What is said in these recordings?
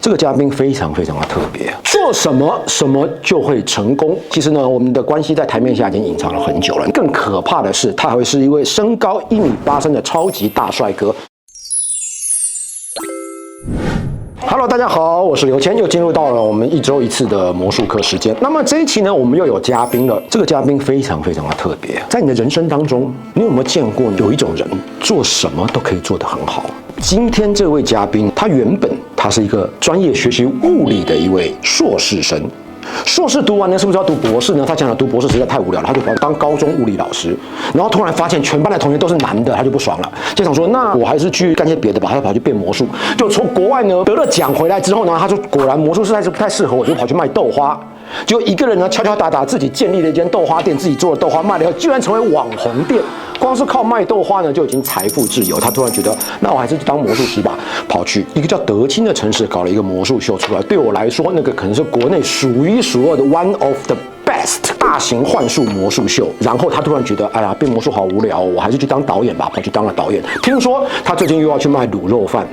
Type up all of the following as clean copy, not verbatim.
这个嘉宾非常非常的特别，做什么什么就会成功。其实呢，我们的关系在台面下已经隐藏了很久了。更可怕的是，他还会是一位身高1.83米的超级大帅哥。Hello， 大家好，我是刘谦，又进入到了我们1周1次的魔术课时间。那么这一期呢，我们又有嘉宾了。这个嘉宾非常非常的特别，在你的人生当中，你有没有见过有一种人，做什么都可以做得很好？今天这位嘉宾，他是一个专业学习物理的一位硕士生。硕士读完呢，是不是要读博士呢？他讲了读博士实在太无聊了，他就跑去当高中物理老师。然后突然发现全班的同学都是男的，他就不爽了，就想说那我还是去干些别的吧。他就跑去变魔术，就从国外呢得了奖回来之后呢，他说果然魔术实在是不太适合我，就跑去卖豆花。就一个人呢敲敲打打自己建立了一间豆花店，自己做了豆花卖了以后，居然成为网红店。光是靠卖豆花呢，就已经财富自由。他突然觉得，那我还是去当魔术师吧，跑去一个叫德清的城市搞了一个魔术秀出来。对我来说，那个可能是国内数一数二的 one of the best 大型幻术魔术秀。然后他突然觉得，哎呀，变魔术好无聊，我还是去当导演吧，跑去当了导演。听说他最近又要去卖卤肉饭。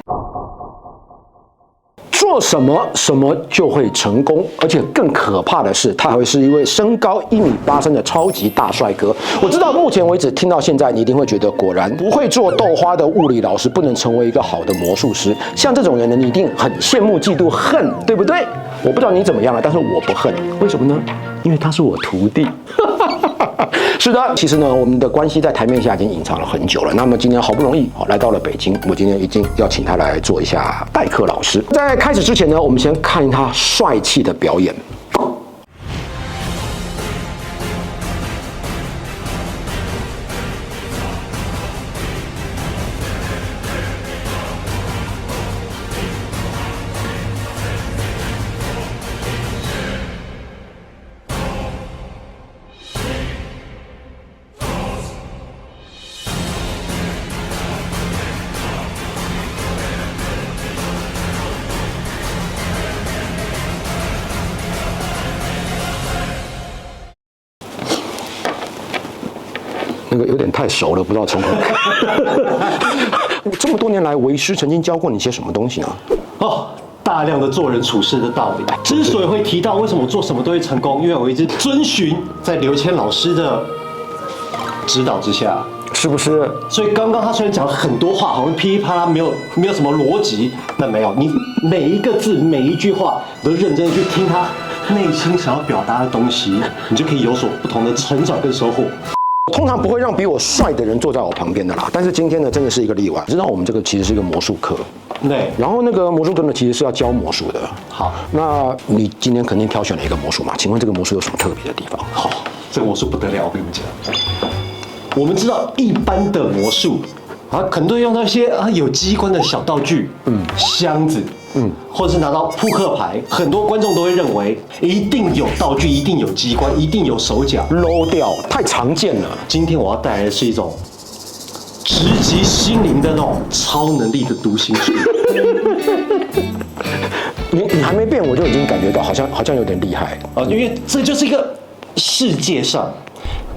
做什么什么就会成功，而且更可怕的是，他还会是一位身高1.83米的超级大帅哥。我知道目前为止听到现在，你一定会觉得，果然不会做豆花的物理老师不能成为一个好的魔术师。像这种人呢，你一定很羡慕、嫉妒、恨，对不对？我不知道你怎么样了，但是我不恨，为什么呢？因为他是我徒弟。是的，其实呢，我们的关系在台面下已经隐藏了很久了。那么今天好不容易来到了北京，我今天已经要请他来做一下代课老师。在开始之前呢，我们先看他帅气的表演。那个有点太熟了，不知道从何。这么多年来，为师曾经教过你些什么东西呢？大量的做人处事的道理。之所以会提到为什么我做什么都会成功，因为我一直遵循在刘谦老师的指导之下，是不是？所以刚刚他虽然讲了很多话，好像噼里啪啦没有什么逻辑，但没有，你每一个字每一句话都认真的去听他内心想要表达的东西，你就可以有所不同的成长跟收获。通常不会让比我帅的人坐在我旁边的啦，但是今天呢，真的是一个例外。知道我们这个其实是一个魔术课，对。然后那个魔术课呢，其实是要教魔术的。好，那你今天肯定挑选了一个魔术嘛？请问这个魔术有什么特别的地方？好，这个魔术不得了，我跟你们讲。我们知道一般的魔术可能都用到一些有机关的小道具，箱子，或者是拿到扑克牌，很多观众都会认为一定有道具，一定有机关，一定有手脚 low 掉，太常见了。今天我要带来的是一种直击心灵的那种超能力的读心术。你还没变，我就已经感觉到好像有点厉害因为这就是一个世界上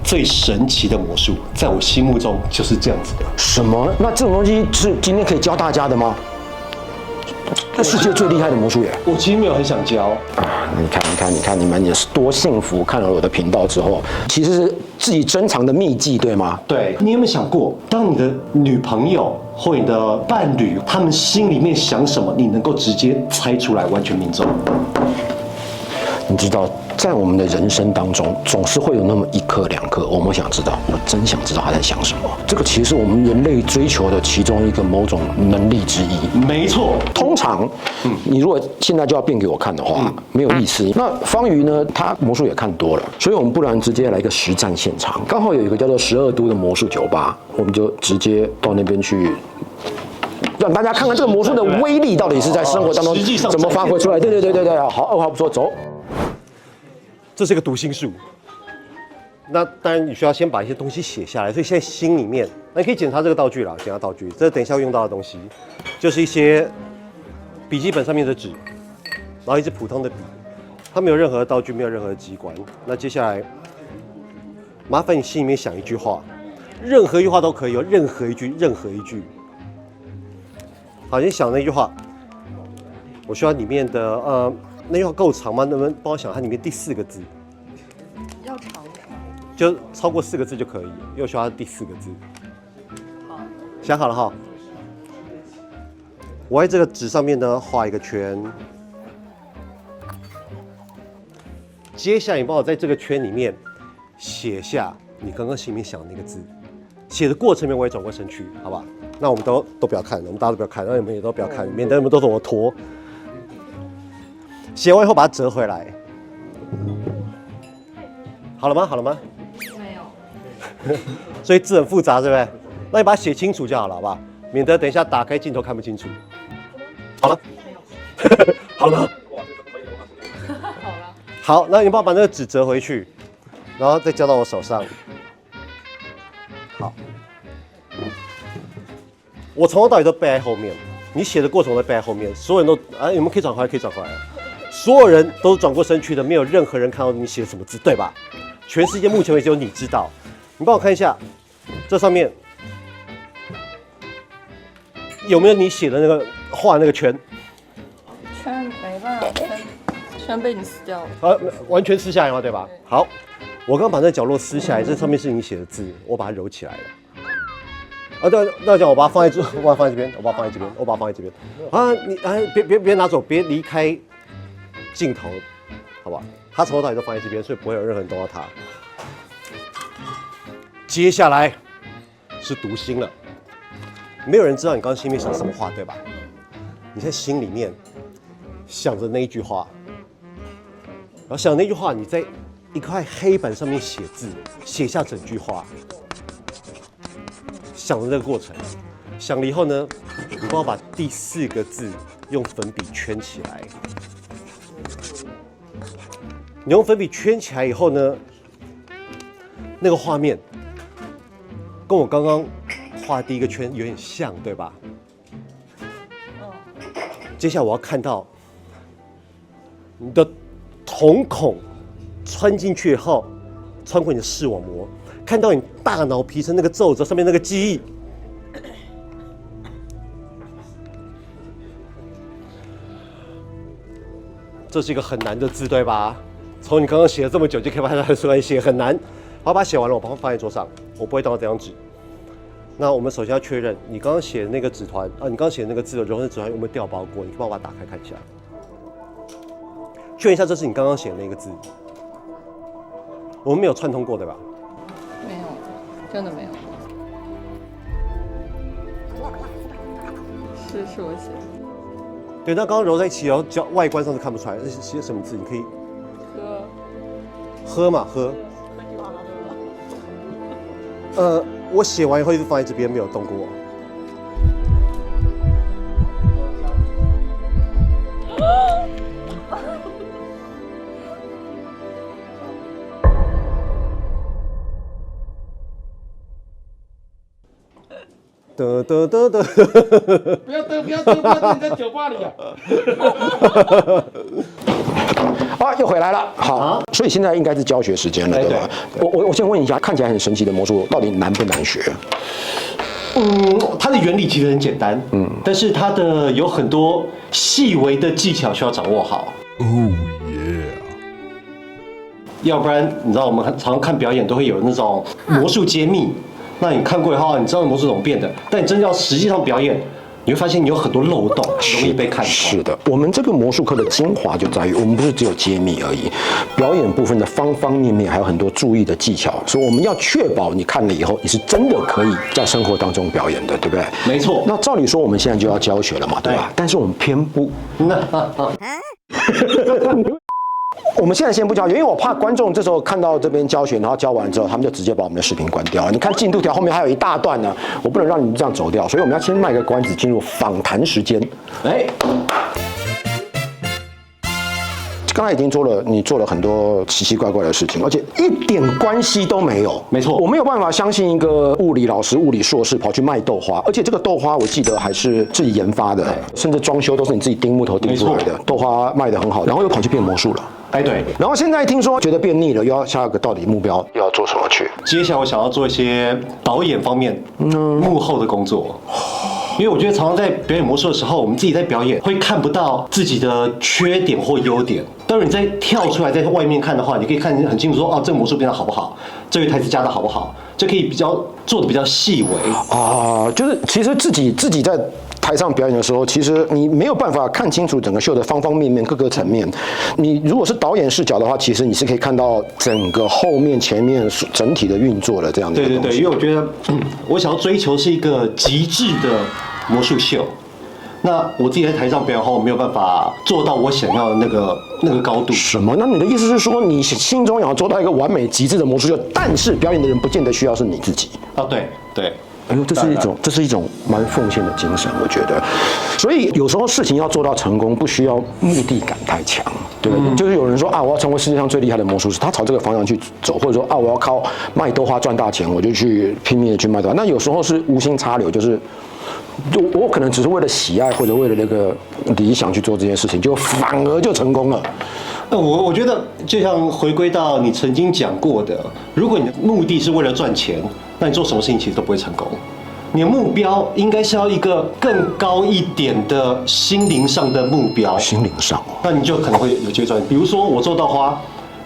最神奇的魔术，在我心目中就是这样子的。什么？那这种东西是今天可以教大家的吗？这世界最厉害的魔术耶！我其实没有很想教你看，你们也是多幸福！看了我的频道之后，其实是自己珍藏的秘技，对吗？对。你有没有想过，当你的女朋友或你的伴侣，他们心里面想什么，你能够直接猜出来，完全命中？你知道，在我们的人生当中，总是会有那么1刻2刻，我们想知道，我真想知道他在想什么。这个其实是我们人类追求的其中一个某种能力之一。没错。通常，你如果现在就要变给我看的话，没有意思。那方瑜呢，他魔术也看多了，所以我们不然直接来一个实战现场。刚好有一个叫做12都的魔术酒吧，我们就直接到那边去。让大家看看这个魔术的威力到底是在生活当中怎么发挥出来。对，好，2话不说，走。这是一个读心术，那当然你需要先把一些东西写下来，所以现在心里面，那你可以检查这个道具啦，检查道具，这等一下会用到的东西，就是一些笔记本上面的纸，然后一支普通的笔，它没有任何的道具，没有任何的机关。那接下来，麻烦你心里面想一句话，任何一句话都可以，任何一句。好，你想那句话，我需要里面的那句话够长吗？能不能帮我想它里面第4个字？要长的。就超过4个字就可以，又需要它第4个字。好，想好了哈。我在这个纸上面呢画一个圈，接下来你帮我在这个圈里面写下你刚刚心里面想的那个字。写的过程里面我也转过身去，好吧？那我们都不要看，我们大家都不要看，然后你们也都不要看，免得你们都是我拖。写完以后把它折回来，好了吗？好了吗？没有。所以字很复杂，对不对？那你把它写清楚就好了，好不好？免得等一下打开镜头看不清楚。好了，好了吗？好了。好，那你帮我把那个纸折回去，然后再交到我手上。好，我从头到尾都背在后面，你写的过程我都背在后面，所有人都你们可以转回来，可以转回来。所有人都转过身去的，没有任何人看到你写的什么字，对吧？全世界目前为止只有你知道。你帮我看一下，这上面有没有你写的那个画的那个圈？圈没办法，圈被你撕掉了。完全撕下来吗？对吧？好，我刚把那个角落撕下来，这上面是你写的字，我把它揉起来了。对，那讲我把它放在这，我把它放在这边，我把它放在这边，我把它放在这边。你别拿走，别离开镜头，好吧？它从头到尾都放在这边，所以不会有任何人动到它。接下来是读心了，没有人知道你刚刚心里面想什么话，对吧？你在心里面想着那一句话，然后想那句话，你在一块黑板上面写字，写下整句话。想着这个过程，想了以后呢，你帮我把第4个字用粉笔圈起来。你用粉笔圈起来以后呢，那个画面跟我刚刚画第一个圈有点像，对吧？接下来我要看到你的瞳孔穿进去以后，穿过你的视网膜，看到你大脑皮层那个皱褶上面那个记忆。这是一个很难的字，对吧？从你刚刚写了这么久，就可以把它出来写很难。好，把它写完了，我把它放在桌上，我不会动到这张纸。那我们首先要确认，你刚刚写的那个纸团你刚刚写的那个字的柔韧纸团有没有掉包过？你可以帮我把它打开看一下，确认一下这是你刚刚写的那个字。我们没有串通过，对吧？没有，真的没有。是我写的。对，那刚刚揉在一起哦，外观上是看不出来，这是写什么字？你可以喝嘛，喝。我写完以后一直放在这边，没有动过。得得得得，不要得，不要得，不要得！你在酒吧里啊！好，又回来了。好，所以现在应该是教学时间了，对吧？我先问一下，看起来很神奇的魔术，到底难不难学？它的原理其实很简单，但是它的有很多细微的技巧需要掌握好。要不然你知道我们常常看表演都会有那种魔术揭秘。那你看过以后，你知道魔术怎么变的，但你真的要实际上表演，你会发现你有很多漏洞，容易被看穿。是的，我们这个魔术课的精华就在于，我们不是只有揭秘而已，表演部分的方方面面还有很多注意的技巧，所以我们要确保你看了以后，你是真的可以在生活当中表演的，对不对？没错。那照理说，我们现在就要教学了嘛，对吧？但是我们偏不。我们现在先不教学，因为我怕观众这时候看到这边教学，然后教完之后，他们就直接把我们的视频关掉。你看进度条后面还有一大段呢，我不能让你们这样走掉，所以我们要先卖个关子，进入访谈时间。刚才已经你做了很多奇奇怪怪的事情，而且一点关系都没有。没错，我没有办法相信一个物理老师、物理硕士跑去卖豆花，而且这个豆花我记得还是自己研发的，甚至装修都是你自己钉木头钉出来的。豆花卖得很好，然后又跑去变魔术了。对。然后现在听说觉得变腻了，又要下一个到底目标又要做什么去？接下来我想要做一些导演方面幕后的工作。因为我觉得常常在表演魔术的时候，我们自己在表演会看不到自己的缺点或优点。当你在跳出来在外面看的话，你可以看很清楚说，哦，这个魔术变得好不好，这个台词加的好不好，就可以比较做的比较细微啊，就是其实自己在台上表演的时候，其实你没有办法看清楚整个秀的方方面面、各个层面。你如果是导演视角的话，其实你是可以看到整个后面、前面整体的运作的这样的一个东西。对，因为我觉得，我想要追求是一个极致的魔术秀。那我自己在台上表演后，我没有办法做到我想要的那个高度。什么？那你的意思是说，你心中要做到一个完美极致的魔术秀，但是表演的人不见得需要是你自己啊？对。哎呦，这是一种蛮奉献的精神，我觉得。所以有时候事情要做到成功，不需要目的感太强，对不对？就是有人说啊，我要成为世界上最厉害的魔术师，他朝这个方向去走，或者说啊，我要靠卖豆花赚大钱，我就去拼命的去卖豆花。那有时候是无心插柳，就是我可能只是为了喜爱或者为了那个理想去做这件事情，就反而就成功了。我觉得就像回归到你曾经讲过的，如果你的目的是为了赚钱，那你做什么事情其实都不会成功。你的目标应该是要一个更高一点的心灵上的目标，心灵上，那你就可能会有机会赚。比如说我做豆花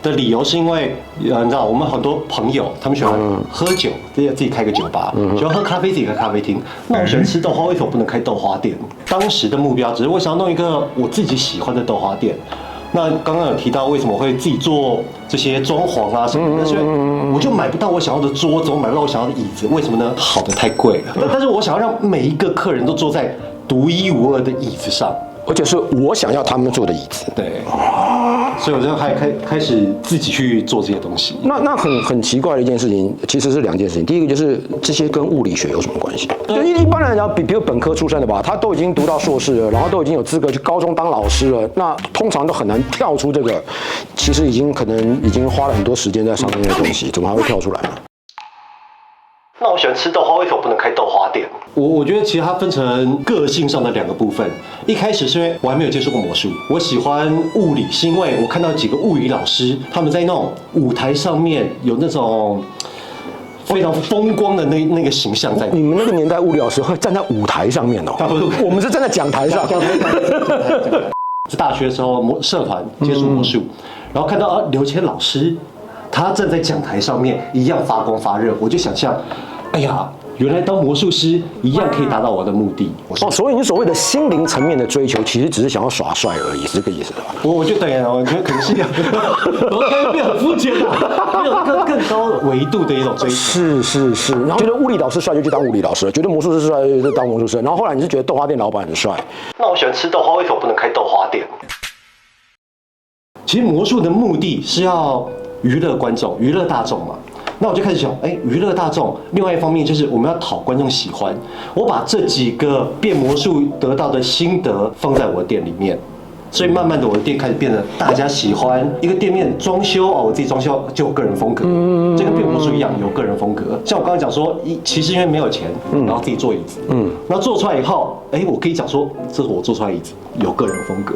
的理由是因为，你知道我们很多朋友他们喜欢喝酒，自己开个酒吧，喜欢喝咖啡自己开咖啡厅。那我喜欢吃豆花，为什么不能开豆花店？当时的目标只是我想要弄一个我自己喜欢的豆花店。那刚刚有提到为什么我会自己做这些装潢啊什么的，那是因为我就买不到我想要的桌子，我买不到我想要的椅子，为什么呢？好的太贵了。但是我想要让每一个客人都坐在独一无二的椅子上，而且是我想要他们坐的椅子。对，所以我就开始自己去做这些东西。那很奇怪的一件事情，其实是两件事情。第一个就是这些跟物理学有什么关系？就一般人讲，比如本科出身的吧，他都已经读到硕士了，然后都已经有资格去高中当老师了，那通常都很难跳出这个，其实可能已经花了很多时间在上面的东西，怎么还会跳出来呢？那我喜欢吃豆花，为什么不能开豆花店？我觉得其实它分成个性上的两个部分。一开始是因为我还没有接触过魔术，我喜欢物理，是因为我看到几个物理老师他们在那种舞台上面有那种非常风光的那个形象在。你们那个年代物理老师会站在舞台上面哦，我们是站在讲台上。讲台。在大学的时候，社团接触魔术，然后看到刘谦老师他站在讲台上面一样发光发热，我就想象，哎呀，原来当魔术师一样可以达到我的目的。所以你所谓的心灵层面的追求，其实只是想要耍帅而已，是这个意思吧？我觉得对啊，我觉得可能是我开始变很肤浅了，有更高维度的一种追求。是，然后觉得物理老师帅就去当物理老师，觉得魔术师帅就当魔术师，然后后来你是觉得豆花店老板很帅。那我喜欢吃豆花，为什么不能开豆花店？其实魔术的目的是要娱乐观众、娱乐大众嘛。那我就开始想，娱乐大众。另外一方面就是我们要讨观众喜欢。我把这几个变魔术得到的心得放在我的店里面，所以慢慢的我的店开始变得大家喜欢。一个店面装修我自己装修就有个人风格，这跟变魔术一样有个人风格。像我刚刚讲说，其实因为没有钱，然后自己做椅子，然后做出来以后，我可以讲说这是我做出来的椅子，有个人风格。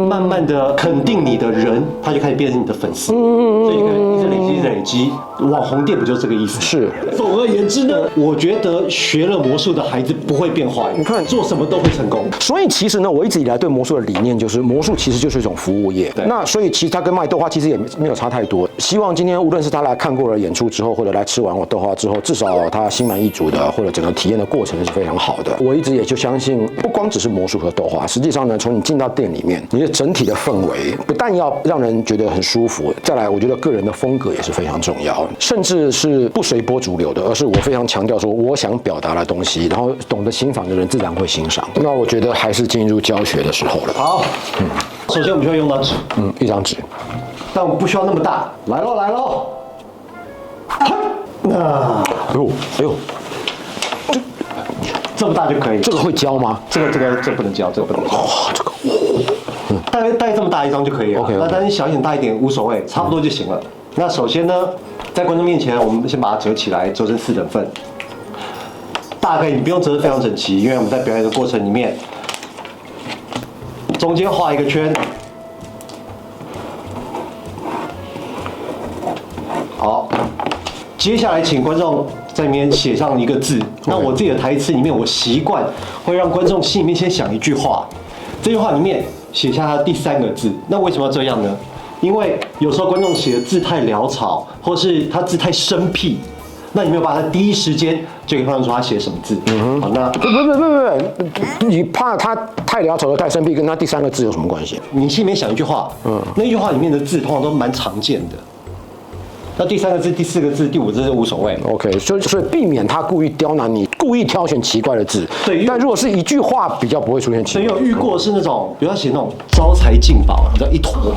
慢慢的肯定你的人，他就开始变成你的粉丝，所以你看一直累积，网红店不就是这个意思？是。总而言之呢，我觉得学了魔术的孩子不会变坏，你看做什么都会成功。所以其实呢，我一直以来对魔术的理念就是，魔术其实就是一种服务业。那所以其实它跟卖豆花其实也没有差太多。希望今天无论是他来看过了演出之后，或者来吃完我豆花之后，至少他心满意足的，或者整个体验的过程是非常好的。我一直也就相信，不光只是魔术和豆花，实际上呢，从你进到店里面，你的整体的氛围不但要让人觉得很舒服，再来我觉得个人的风格也是非常重要，甚至是不随波逐流的，而是我非常强调说我想表达的东西，然后懂得欣赏的人自然会欣赏。那我觉得还是进入教学的时候了。好，首先我们就要用到纸，一张纸，但我们不需要那么大。来喽，哎呦，这么大就可以。这个会教吗？这不能教，这个不能教。这个。大概这么大一张就可以了。OK。那但是小一点大一点无所谓，差不多就行了。那首先呢，在观众面前，我们先把它折起来，折成4等份。大概你不用折得非常整齐，因为我们在表演的过程里面，中间画一个圈。好，接下来请观众在里面写上一个字。那我自己的台词里面，我习惯会让观众心里面先想一句话，这句话里面写下他的第3个字。那为什么要这样呢？因为有时候观众写的字太潦草，或是他字太生僻，那你没有办法在第一时间就可以判断出他写什么字。好，那不，你怕他太潦草、太生僻，跟他第3个字有什么关系？你心里面想一句话，那句话里面的字通常都蛮常见的。那第3个字、第4个字、第5个字无所谓。OK，所以避免他故意刁难你，故意挑选奇怪的字。对，但如果是一句话，比较不会出现奇怪。所以有遇过是那种，比如他写那种招财进宝，你知道一坨。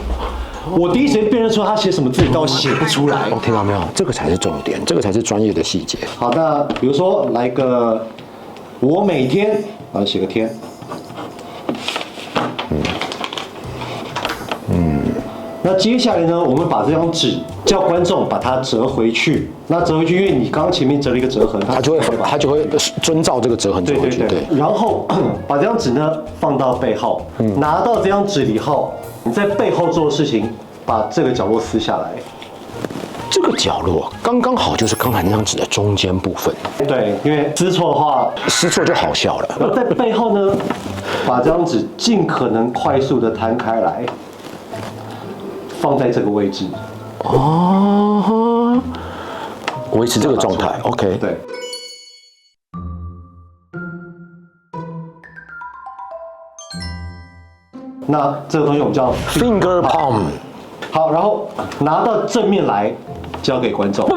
我第一时间辨认出他写什么字，但我写不出来。听到没有？这个才是重点，这个才是专业的细节。好，那比如说来个我每天，写个天。那接下来呢，我们把这张纸叫观众把它折回去。那折回去，因为你刚刚前面折了一个折痕，他就会遵照这个折痕折回去。对。然后把这张纸呢放到背后，拿到这张纸以后，你在背后做的事情，把这个角落撕下来。这个角落刚刚好就是刚才那张纸的中间部分。对，因为撕错的话，撕错就好笑了。然后在背后呢，把这张纸尽可能快速的摊开来。放在这个位置，维持这个状态。OK， 对。那这个东西我们叫 finger palm。好，然后拿到正面来，交给观众。不，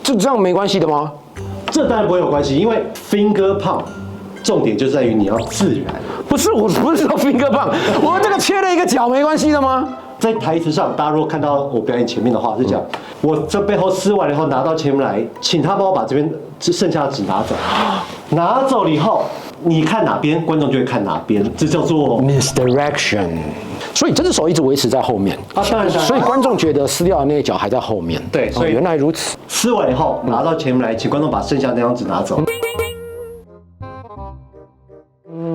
这样没关系的吗？这当然不会有关系，因为 finger palm 重点就在于你要自然。不是，我不是说 finger palm， 我这个切了一个角没关系的吗？在台词上，大家如果看到我表演前面的话，是讲我这背后撕完了以后拿到前面来，请他帮我把这边剩下的纸拿走。拿走了以后，你看哪边，观众就会看哪边，这叫做 misdirection。所以这只手一直维持在后面啊，当然。所以观众觉得撕掉的那一角还在后面。对，所以原来如此。撕完以后拿到前面来，请观众把剩下那张纸拿走。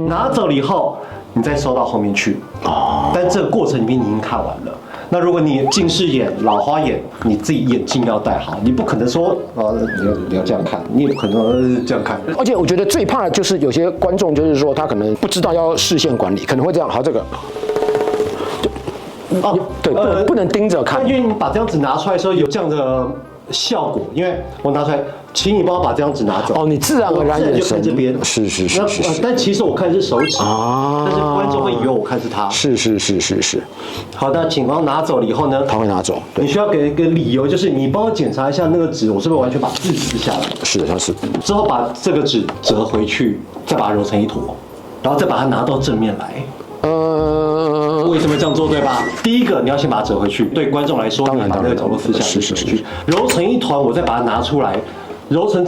拿走了以后，你再收到后面去。但这个过程里面你已经看完了。那如果你近视眼、老花眼，你自己眼镜要戴好，你不可能说你要这样看，你也不可能这样看。而且我觉得最怕的就是有些观众就是说他可能不知道要视线管理，可能会这样。好，这个。对，不能盯着看。因为你把这张纸拿出来的时候有这样的效果，因为我拿出来，请你帮我把这张纸拿走。你自然而然眼神就看这边。是。但其实我看的是手指但是观众会以为我看是他。是。好的，请帮我拿走了以后呢，他会拿走。你需要给一个理由，就是你帮我检查一下那个纸，我是不是完全把字撕下来？是的，是。之后把这个纸折回去，再把它揉成一坨，然后再把它拿到正面来。为什么这样做，对吧？第一个，你要先把它折回去，对观众来说，你把那个角落撕下来，是，揉成一团，我再把它拿出来，揉成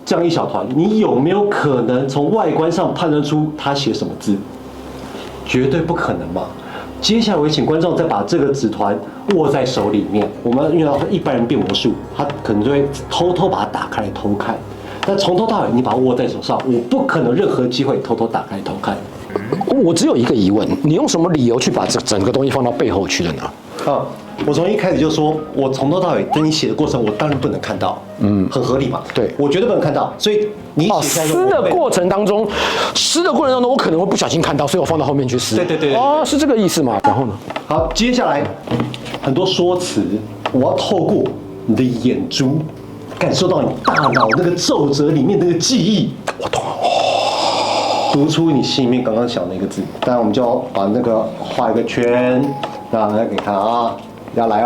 这样一小团，你有没有可能从外观上判断出他写什么字？绝对不可能嘛！接下来我请观众再把这个纸团握在手里面，我们遇到一般人变魔术，他可能就会偷偷把它打开来偷看，但从头到尾你把它握在手上，我不可能任何机会偷偷打开偷看。我只有一个疑问，你用什么理由去把整个东西放到背后去的呢？我从一开始就说，我从头到尾在你写的过程，我当然不能看到，很合理嘛。对，我绝对不能看到，所以你写撕的过程当中，我可能会不小心看到，所以我放到后面去撕。对。是这个意思嘛？然后呢？好，接下来很多说辞，我要透过你的眼珠，感受到你大脑那个皱褶里面那个记忆。我懂了。读出你心里面刚刚想的一个字，当然我们就要把那个画一个圈，让大家给看啊，要来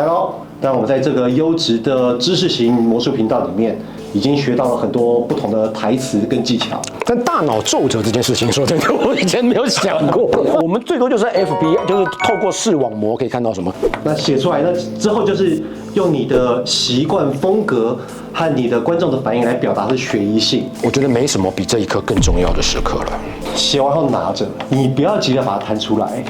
喽！但我们在这个优质的知识型魔术频道里面，已经学到了很多不同的台词跟技巧。但大脑皱褶这件事情，说真的，我以前没有想过。我们最多就是 FB， 就是透过视网膜可以看到什么。那写出来，那之后就是用你的习惯风格和你的观众的反应来表达是悬疑性。我觉得没什么比这一刻更重要的时刻了。写完后拿着，你不要急着把它弹出来。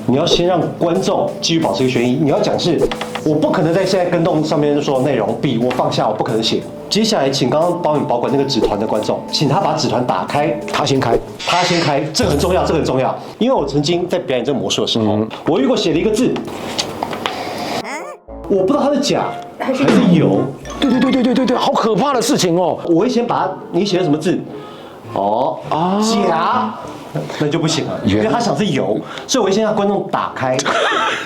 你要先让观众继续保持一个悬疑。你要讲是，我不可能在现在跟动上面说的内容，笔我放下，我不可能写。接下来，请刚刚帮你保管那个纸团的观众，请他把纸团打开，他先开，这个很重要，因为我曾经在表演这个魔术的时候，我如果写了一个字，我不知道它是假还是有。对，好可怕的事情哦。我会先把你写的什么字，假，那就不行了，因为他想是有，所以我会先让观众打开，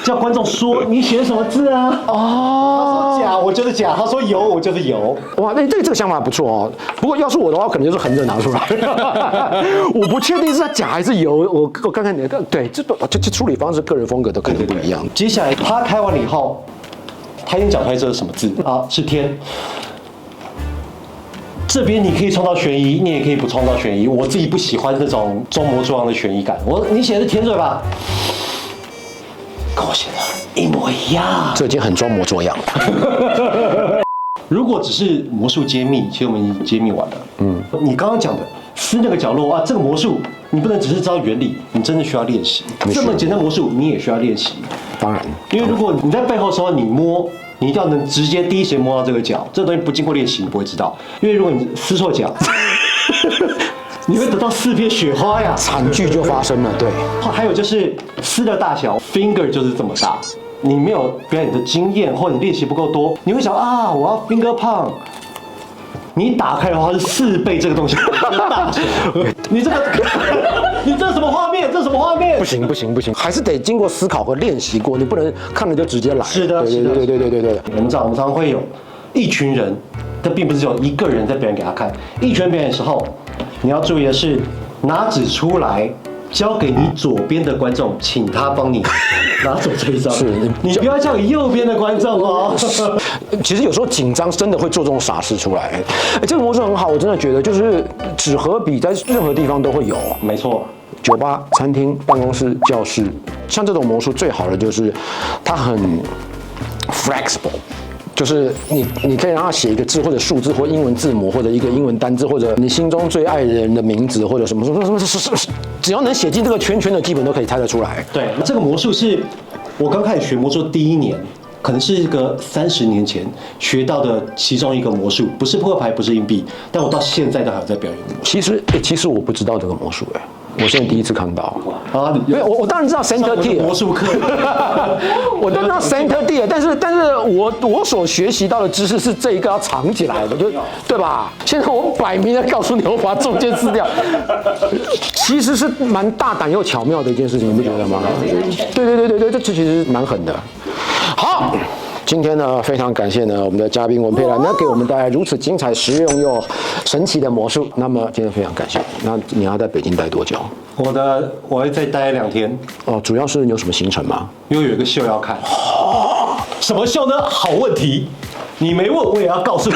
叫观众说你写的什么字啊？他说假，我就是假；他说有，我就是有。哇，那这个想法不错哦。不过要是我的话，可能就是横着拿出来。我不确定是它假还是有，我看看你的，对，这处理方式、个人风格都可能不一样。接下来他开完了以后，他先讲出来这是什么字啊？是天。这边你可以创造悬疑，你也可以不创造悬疑。我自己不喜欢那种装模作样的悬疑感。你写的是天对吧？跟我写的一模一样。这已经很装模作样了。如果只是魔术揭秘，其实我们已经揭秘完了。你刚刚讲的撕那个角落啊，这个魔术你不能只是知道原理，你真的需要练习。这么简单魔术你也需要练习。当然，因为如果你在背后的时候你摸。你一定要能直接第一时间摸到这个角，这个东西不经过练习你不会知道。因为如果你撕错角，你会得到4片雪花呀，惨剧就发生了。对，还有就是撕的大小 ，finger 就是这么大。你没有表演的经验，或者你练习不够多，你会想啊，我要 finger 胖。你打开的话是4倍这个东西的大小，你这什么画面？这什么画面？不行，还是得经过思考和练习过，你不能看了就直接来。是的，对。我们常常会有一群人，但并不是只有一个人在表演给他看。一群人表演的时候，你要注意的是，拿纸出来。交给你左边的观众，请他帮你拿走这一张。是你不要交给右边的观众哦。其实有时候紧张真的会做这种傻事出来。这个魔术很好，我真的觉得就是纸和笔在任何地方都会有。没错，酒吧、餐厅、办公室、教室，像这种魔术最好的就是它很 flexible。就是你可以让他写一个字或者数字或英文字母或者一个英文单字或者你心中最爱的人的名字或者什么，只要能写进这个圈圈的，基本都可以猜得出来。对，这个魔术是我刚开始学魔术第1年，可能是一个30年前学到的其中一个魔术，不是扑克牌，不是硬币，但我到现在都还有在表演。其实我不知道这个魔术我现在第一次看到啊！因为我当然知道 center tier 魔术课，我当然知道 center tier，但是我所学习到的知识是这一个要藏起来的，对吧？现在我摆明了告诉你，我把中间撕掉，其实是蛮大胆又巧妙的一件事情，你不觉得吗？对，这其实蛮狠的。好。今天呢，非常感谢呢我们的嘉宾文佩兰呢给我们带来如此精彩、实用又神奇的魔术。那么今天非常感谢你。那你要在北京待多久？我会再待2天。哦，主要是你有什么行程吗？因为有一个秀要看。什么秀呢？好问题，你没问我也要告诉你。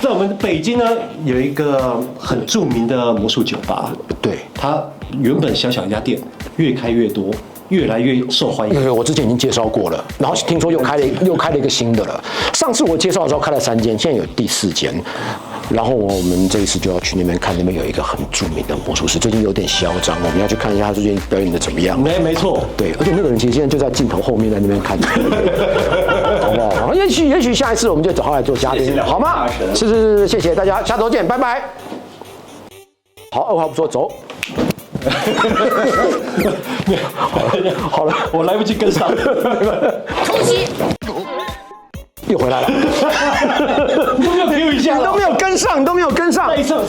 在我们北京呢，有一个很著名的魔术酒吧。对，它原本小小一家店，越开越多。越来越受欢迎。我之前已经介绍过了，然后听说又开了一个新的了。上次我介绍的时候开了3间，现在有第4间。然后我们这一次就要去那边看，那边有一个很著名的魔术师，最近有点嚣张，我们要去看一下他最近表演的怎么样。没错，对，而且那个人其实现在就在镜头后面，在那边看，好不好？也许下一次我们就找他来做嘉宾，好吗？是，谢谢大家，下周见，拜拜。好，2话不说，走。好了，我来不及跟上。突袭，又回来了。你都没有给我一下，你都没有跟上，你都没有跟上。再一次。1、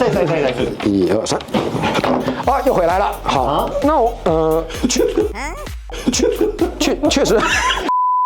2、3，啊，又回来了。好，那我确实。